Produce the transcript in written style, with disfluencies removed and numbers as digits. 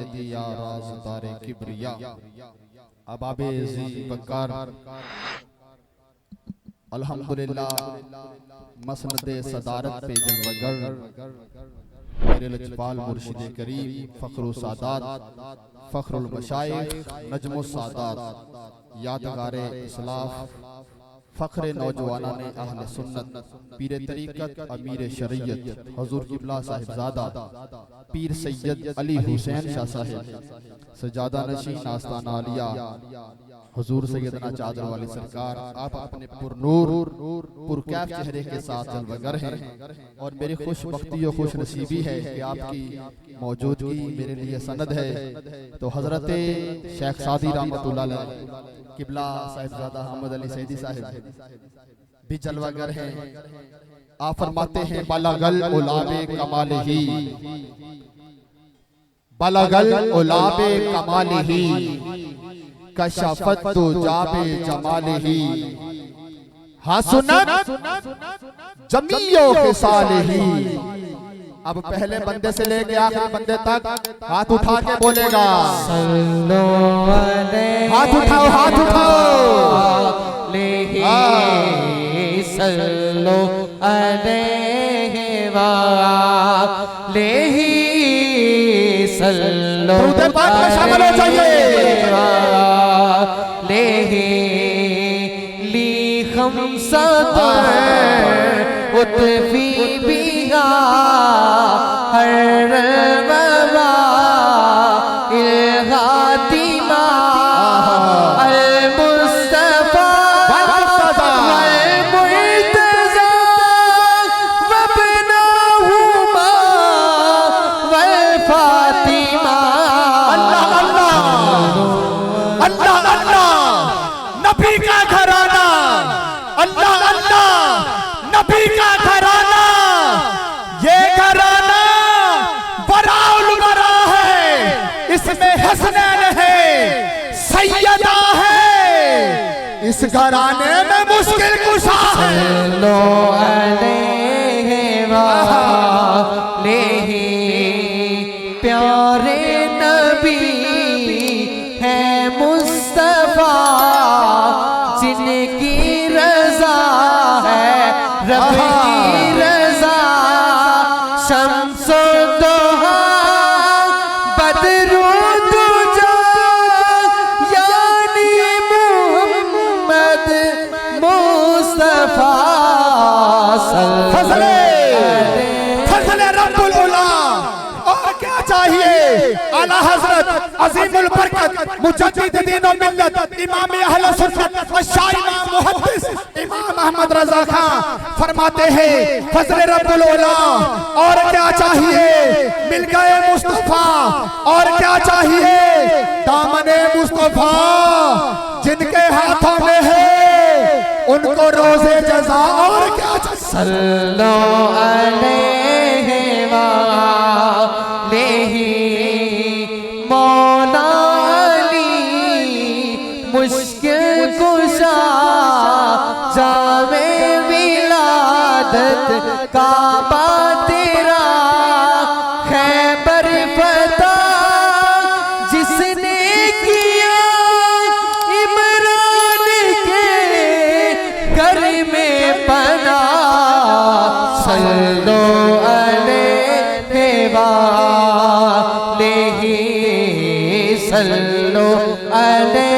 सैयदी या राज़दारे किब्रिया अबाबे ज़ी बकर अल्हम्दुलिल्लाह मसनदे सदारत पे जलवगर मेरे लजपाल मुर्शिद करीम फ़ख्रुल सादात फ़ख्रुल मशाइख नजमुस सादात यादगारे इस्लाफ फ़ख्रे नौजवाना ने अहले सुन्नत पीर तरीक़त अमीर शरीयत हुज़ूर क़िबला साहिबज़ादा पीर सैयद अली हुसैन शाह साहिब सजादा नशीन आस्ताना आलिया हुजूर सैयदना चादर वाली सरकार, आप अपने पुरनूर पुरकैफ चेहरे के साथ जलवगर हैं और मेरी खुशबख्ती और खुश नसीबी है कि आपकी मौजूदगी मेरे लिए सनद है। तो हज़रत शेख सादी रहमतुल्लाह अलैह क़िबला साहिबज़ादा अहमद अली सैदी साहिब भी जलवगर हैं। आप फरमाते हैं बलगल उलाबे कमालिही, बलगल उलाबे कमालिही कशफत तो जाबे जमालिही हसनत जमीयो खिसालिही। अब पहले बंदे से लेके आखिरी बंदे तक हाथ उठा के बोलेगा सल्लो अलैहि, हाथ उठाओ हाथ उठाओ लेही सल्लो अलैहि वा लेही सल्लो दरूद पाक में शामिल हो जाइए। उतफी बिहा हर बाबा इल्हातिमा अल मुस्तफा वल मुर्तज़ा वबनाहुमा वल फातिमा। अल्लाह अल्लाह अल्लाह अल्लाह नबी का घराना, अल्लाह अल्लाह नबी का घराना, ये घराना बराउल बरा है, इसमें हसनैन है, सैयदा है, इस घराने में मुश्किल कुशा है। सल्लो अलैहि वालेही प्यारे नबी है मुस्तफा जिनकी रजा है रब की रजा शम्सो दोहा बदरू दुजा यानी मुहम्मद मुस्तफा फजले फजले रब्बुल उला। और क्या चाहिए? आला हजरत अजीमुल बरकत मुजद्दिद दीन व मिल्लत इमाम अहले सुन्नत व शाइमा मुहद्दिस इमाम अहमद रजा खां फरमाते हैं फजले रब्बुल उला। और क्या चाहिए? मिल गए मुस्तफा। और क्या चाहिए? दामने मुस्तफा जिनके हाथों में है उनको रोज़े जज़ा। और क्या चाहिए? सल्लो अलैहि वालेही मौला अली मुश्किल कुशा जावे विलादत काबा तेरा खैबर फतह जिसने किया इमरान के घर में पना। सल्लो अलैहि वालेही सल्लो अलैहि